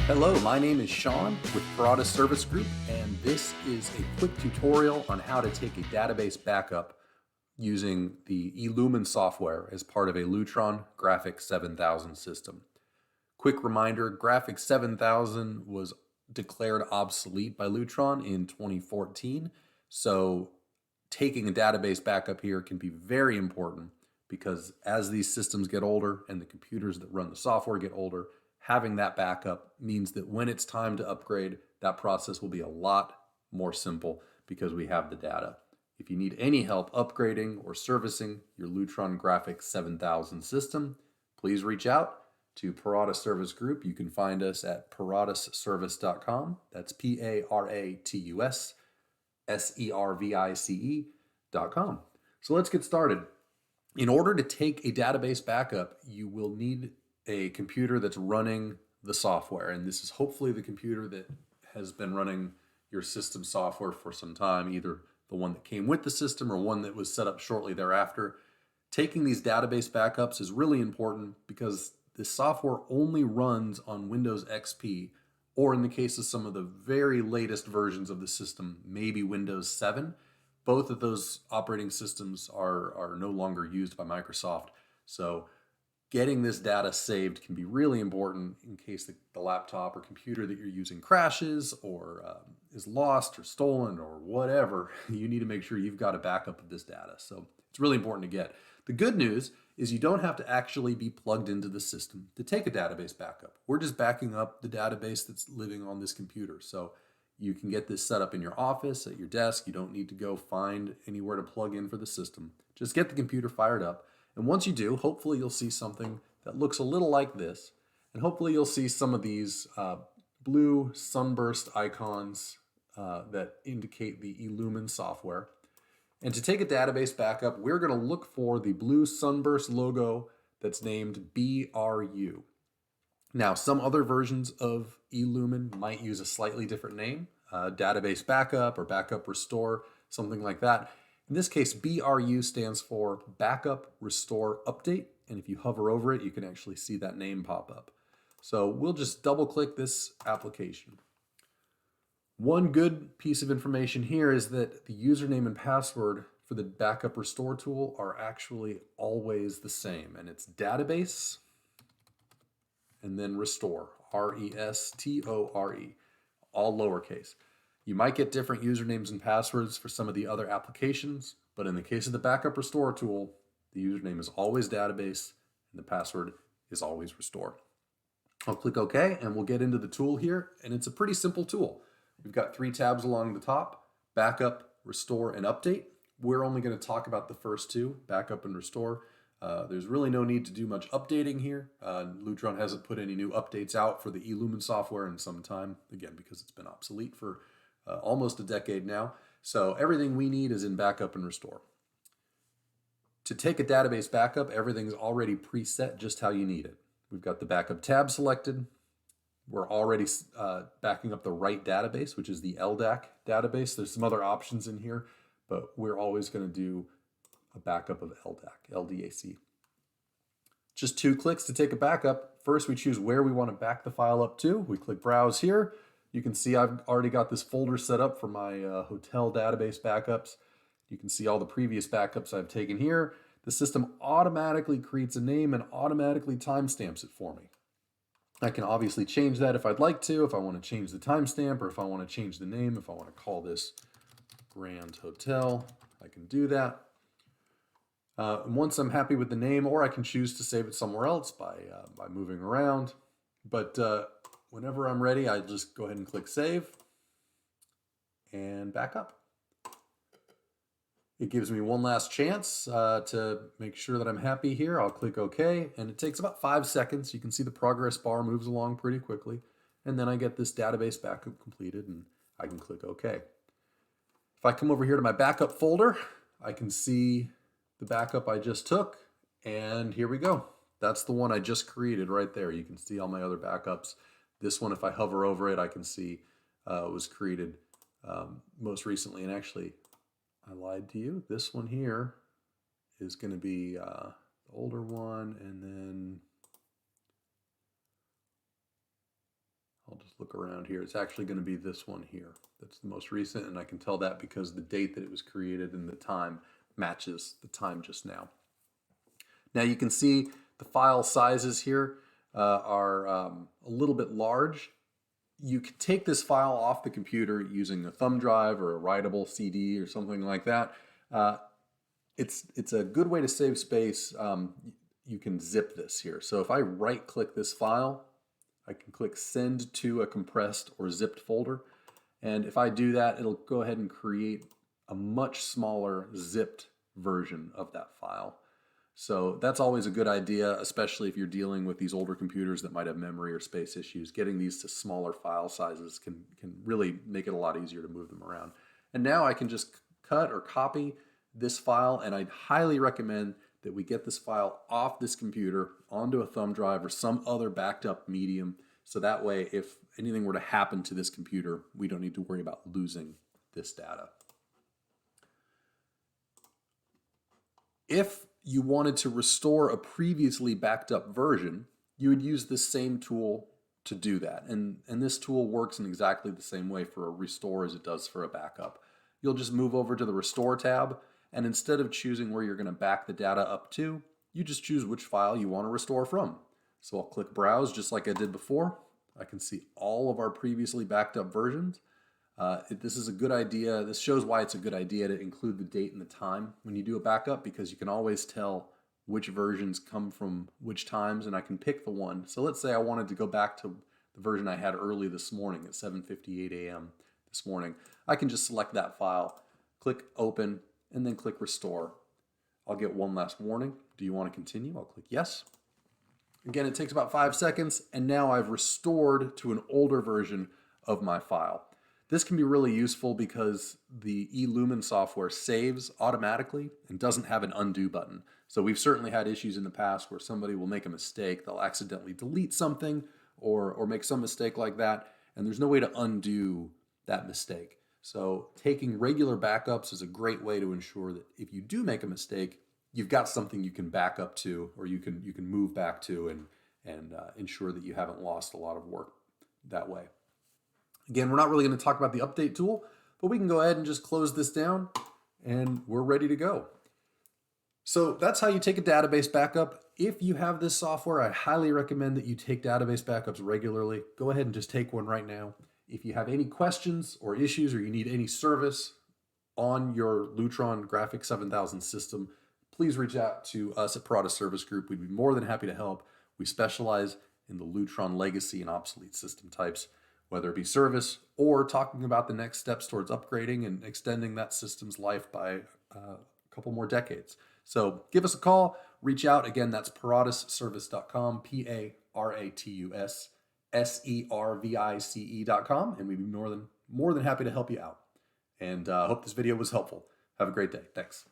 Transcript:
Hello, my name is Sean with Parada Service Group, and this is a quick tutorial on how to take a database backup using the eLumen software as part of a Lutron Grafik 7000 system. Quick reminder, Grafik 7000 was declared obsolete by Lutron in 2014, so taking a database backup here can be very important because as these systems get older and the computers that run the software get older, having that backup means that when it's time to upgrade, that process will be a lot more simple because we have the data. If you need any help upgrading or servicing your Lutron Grafik 7000 system, please reach out to Parada Service Group. You can find us at paradusservice.com. That's PARATUSSERVICE.com. So let's get started. In order to take a database backup, you will need a computer that's running the software. And this is hopefully the computer that has been running your system software for some time, either the one that came with the system or one that was set up shortly thereafter. Taking these database backups is really important because this software only runs on Windows XP, or in the case of some of the very latest versions of the system, maybe Windows 7. Both of those operating systems are no longer used by Microsoft. So getting this data saved can be really important in case the laptop or computer that you're using crashes or is lost or stolen or whatever. You need to make sure you've got a backup of this data. So it's really important to get. The good news is you don't have to actually be plugged into the system to take a database backup. We're just backing up the database that's living on this computer. So you can get this set up in your office, at your desk. You don't need to go find anywhere to plug in for the system. Just get the computer fired up. And once you do, hopefully you'll see something that looks a little like this. And hopefully you'll see some of these blue sunburst icons that indicate the eLumen software. And to take a database backup, we're going to look for the blue sunburst logo that's named BRU. Now, some other versions of eLumen might use a slightly different name, database backup or backup restore, something like that. In this case, BRU stands for Backup Restore Update, and if you hover over it, you can actually see that name pop up. So we'll just double click this application. One good piece of information here is that the username and password for the Backup Restore tool are actually always the same, and it's database and then restore, R-E-S-T-O-R-E, all lowercase. You might get different usernames and passwords for some of the other applications, but in the case of the Backup Restore tool, the username is always database and the password is always restore. I'll click OK and we'll get into the tool here, and it's a pretty simple tool. We've got 3 tabs along the top: Backup, Restore, and Update. We're only going to talk about the first 2, Backup and Restore. There's really no need to do much updating here. Lutron hasn't put any new updates out for the eLumen software in some time, again, because it's been obsolete for almost a decade now. So everything we need is in Backup and Restore. To take a database backup, everything's already preset just how you need it. We've got the Backup tab selected. We're already backing up the right database, which is the LDAC database. There's some other options in here, but we're always going to do a backup of LDAC, LDAC. Just 2 clicks to take a backup. First, we choose where we want to back the file up to. We click Browse here. You can see I've already got this folder set up for my hotel database backups. You can see all the previous backups I've taken here. The system automatically creates a name and automatically timestamps it for me. I can obviously change that if I'd like to, if I want to change the timestamp or if I want to change the name, if I want to call this Grand Hotel, I can do that. Once I'm happy with the name, or I can choose to save it somewhere else by moving around. But whenever I'm ready, I just go ahead and click Save and back up. It gives me one last chance to make sure that I'm happy here. I'll click OK, and it takes about 5 seconds. You can see the progress bar moves along pretty quickly, and then I get this database backup completed, and I can click OK. If I come over here to my backup folder, I can see the backup I just took, and here we go. That's the one I just created right there. You can see all my other backups. This one, if I hover over it, I can see it was created most recently, and actually, I lied to you. This one here is going to be the older one, and then I'll look around here. It's actually going to be this one here. That's the most recent, and I can tell that because the date that it was created and the time matches the time just now. Now you can see the file sizes here are a little bit large. You can take this file off the computer using a thumb drive or a writable CD or something like that. It's a good way to save space. You can zip this here. So if I right click this file, I can click send to a compressed or zipped folder. And if I do that, it'll go ahead and create a much smaller zipped version of that file. So that's always a good idea, especially if you're dealing with these older computers that might have memory or space issues. Getting these to smaller file sizes can really make it a lot easier to move them around. And now I can just cut or copy this file, and I'd highly recommend that we get this file off this computer onto a thumb drive or some other backed up medium, so that way if anything were to happen to this computer, we don't need to worry about losing this data. If you wanted to restore a previously backed up version, you would use this same tool to do that. And this tool works in exactly the same way for a restore as it does for a backup. You'll just move over to the Restore tab, and instead of choosing where you're going to back the data up to, you just choose which file you want to restore from. So I'll click Browse just like I did before. I can see all of our previously backed up versions. This is a good idea. This shows why it's a good idea to include the date and the time when you do a backup, because you can always tell which versions come from which times, and I can pick the one. So let's say I wanted to go back to the version I had early this morning at 7:58 a.m. this morning. I can just select that file, click Open, and then click Restore. I'll get one last warning. Do you want to continue? I'll click Yes. Again, it takes about 5 seconds, and now I've restored to an older version of my file. This can be really useful because the eLumen software saves automatically and doesn't have an undo button. So we've certainly had issues in the past where somebody will make a mistake. They'll accidentally delete something or make some mistake like that, and there's no way to undo that mistake. So taking regular backups is a great way to ensure that if you do make a mistake, you've got something you can back up to, or you can move back to and ensure that you haven't lost a lot of work that way. Again, we're not really going to talk about the update tool, but we can go ahead and just close this down and we're ready to go. So that's how you take a database backup. If you have this software, I highly recommend that you take database backups regularly. Go ahead and just take one right now. If you have any questions or issues, or you need any service on your Lutron Grafik 7000 system, please reach out to us at Parada Service Group. We'd be more than happy to help. We specialize in the Lutron legacy and obsolete system types, whether it be service or talking about the next steps towards upgrading and extending that system's life by a couple more decades. So give us a call, reach out. Again, that's paradisservice.com, PARATUSSERVICE.com, and we'd be more than happy to help you out. And I hope this video was helpful. Have a great day. Thanks.